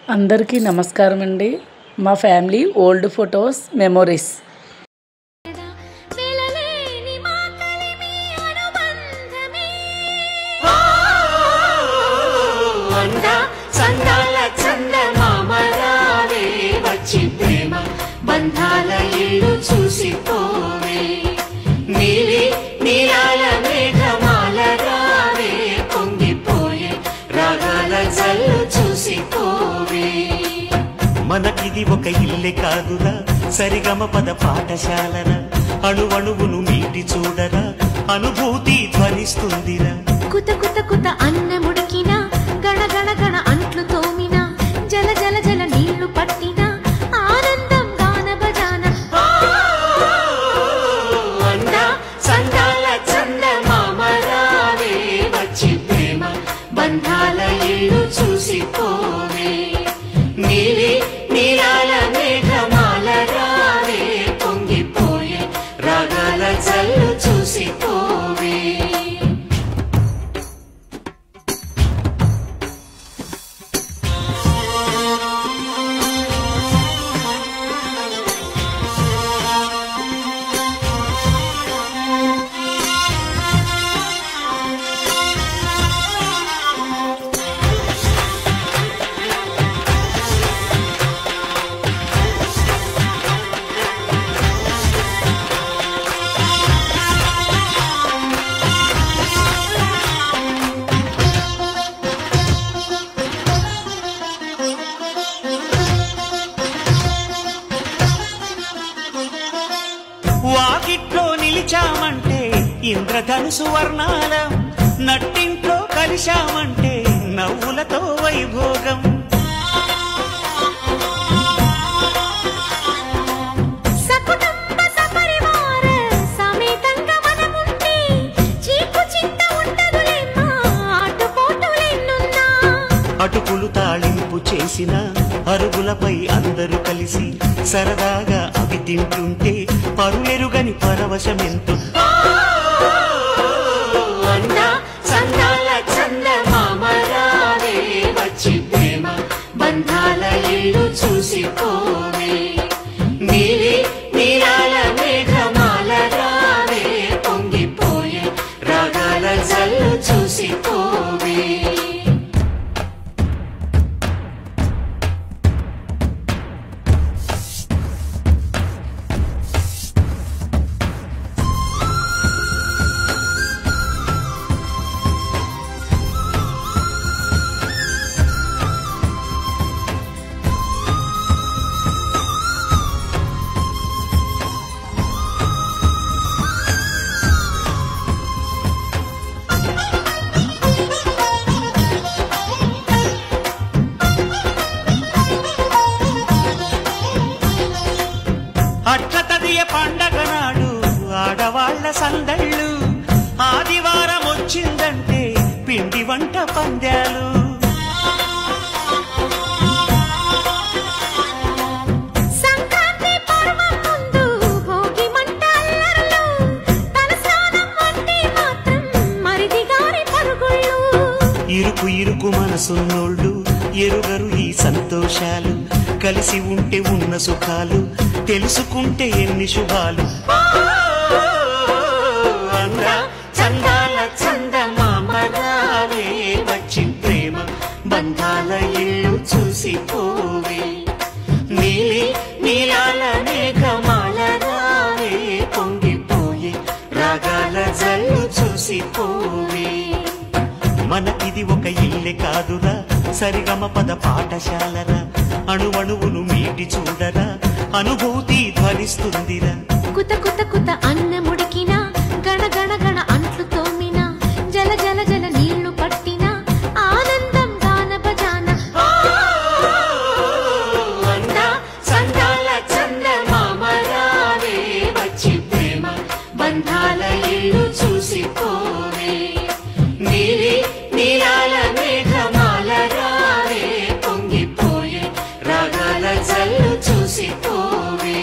అందరికీ నమస్కారం అండి. మా ఫ్యామిలీ ఓల్డ్ ఫొటోస్ మెమొరీస్. బంధాల ఇల్లు చూసిపోవే, నీలి నీలాల మేఘమాల రావే, పొంగిపోయే రాగాల జల్లు చూసిపోవే. మనకిది ఒక ఇల్లే కాదురా, సరిగమ పద పాఠశాలరా, అణువణువును మీటి చూడరా, అనుభూతి ధ్వనిస్తుందిరా. కుత కుత కుత అన్నముడికినా, గణ గణ గణ అంట్లు తోమినా, జల జల జల నీళ్లు పట్టినా, ఆనందం గాన బజాన. అందా సందాల చందమామ రావే, వచ్చి ప్రేమ బంధాల ఇల్లు చూసిపోవే, నీలి నీలాల మేఘమాల రావే, పొంగిపోయే రాగాల జల్లు చూసిపోవే. వాకిట్లో నిలిచామంటే ఇంద్రధనుసు వర్ణాలం, నట్టింట్లో కలిశామంటే నవ్వులతో వైభోగం. సకుటుంబ సపరివార సమేతంగా మనముంటే చీకు చింత ఉండదులేమ్మా, ఆటుపోటులెన్నున్నా. అటుకులు తాళింపు చేసిన అరుగులపై అందరూ కలిసి సరదాగా అవి తింటుంటే పరులెరుగని పరవశమెంతో. అందా సందాల చందమామ రావే, వచ్చి ప్రేమ బంధాల ఇల్లు చూసిపోవే, నీలి నీలాల మేఘమాల రావే, పొంగిపోయే రాగాల జల్లు చూసిపోవే. అట్ల తదియ పండగ నాడు ఆడవాళ్ల సందళ్ళు, ఆదివారం వచ్చిందంటే పిండి వంట పందాలు. సంక్రాంతి పర్వం ముందు భోగి మంట అల్లర్లు, తలస్నానం అంటే మాత్రం మరిది గారి పరుగుళ్ళు. ఇరుకు ఇరుకు మనసున్నోళ్ళు ఎరుగరు ఈ సంతోషాలు, కలిసి ఉంటే ఉన్న సుఖాలు, తెలుసుకుంటే ఎన్ని శుభాలు. అందా చందాల చందమామ రావే, వచ్చి ప్రేమ బంధాల ఇల్లు చూసిపోవే, నీలి నీలాల మేఘమాల రావే, పొంగిపోయే రాగాల జల్లు చూసిపోవే. మనకిది ఒక ఇల్లే కాదురా, సరిగమ పద పాఠశాలరా, అణువణువును మీటి చూడరా, అనుభూతి ధ్వనిస్తుందిరా. కుత కుత కుత అన్నముడికినా, గణ గణ గణ అంట్లు తోమినా, జల జల జల నీళ్లు పట్టినా, ఆనందం గాన బజాన. అందా సందాల చందమామ రావే, వచ్చి ప్రేమ బంధాల ఇల్లు చూసిపోవే, నీలి నీలాల మేఘమాల రావే, పొంగిపోయే రాగాల జల్లు చూసిపోవే.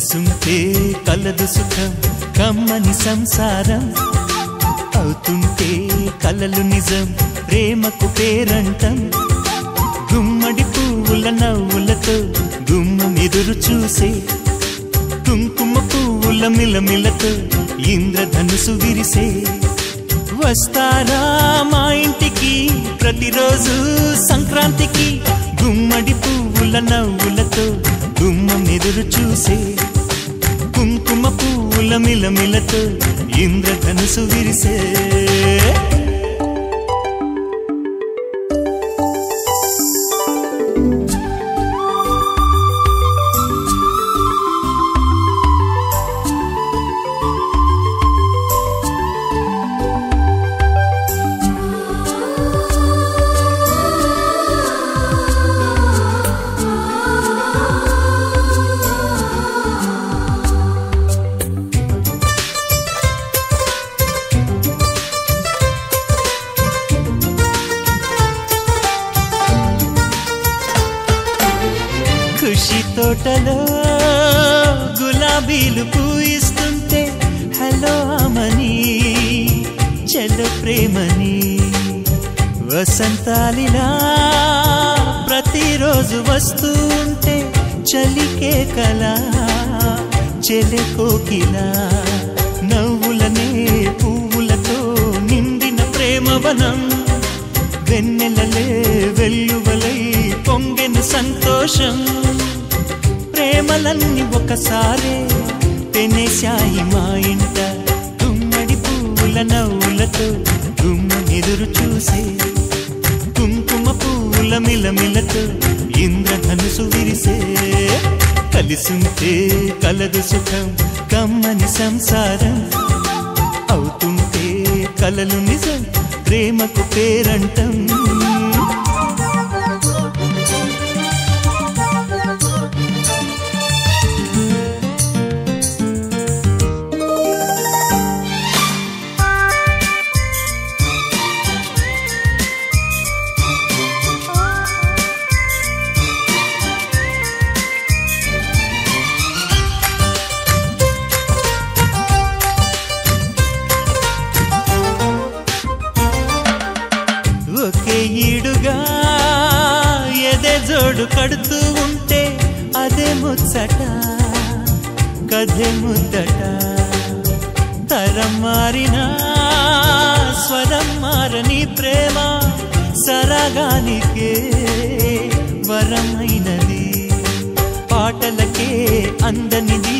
కలిసుంటే కలదు సుఖం కమ్మని సంసారం అవుతుంటే కలలు నిజం ప్రేమకు పేరంటం గుమ్మడి పువ్వుల నవ్వులతో గుమ్మం ఎదురు చూసే కుంకుమ పువ్వుల మిలమిలతో ఇంద్రధనుసు విరిసే వస్తారా మా ఇంటికి ప్రతిరోజు సంక్రాంతికి గుమ్మడి పువ్వుల నవ్వులతో గుమ్మం ఎదురు చూసే కుంకుమ పువ్వుల మిలమిలతో ఇంద్రధనుసు విరిసే ఖుషి తోటలో గులాబీలు పూయిస్తుంటే హలో అమని చలో ప్రేమని వసంతాలిలా ప్రతిరోజు వస్తూ ఉంటే చలికే కలా చెలె కోకిలా నవ్వులనే పువ్వులతో నిండిన ప్రేమవనం వెన్నెలలే వెల్లువలై పొంగెను సంతోషం ప్రేమలన్నీ ఒకసారే పెనేశాయి మా ఇంట గుమ్మడి పువ్వుల నవ్వులతో గుమ్మం ఎదురు చూసే కుంకుమ పువ్వుల మిలమిలతో ఇంద్రధనుసు విరిసే కలిసుంటే కలదు సుఖం కమ్మని సంసారం అవుతుంటే కలలు నిజం ప్రేమకు పేరంటం ఒకే ఈడుగా ఎదే జోడు కడుతూ ఉంటే అదే ముచ్చట కథే ముద్దట తరం మారినా స్వరం మారని ప్రేమ సరగానికే వరమైనది పాటలకే అందనిది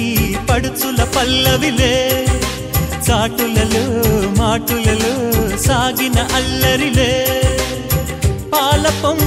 పడుచుల పల్లవిలే చాటులలో మాటులలో సాగిన అల్లరిలే పాలపం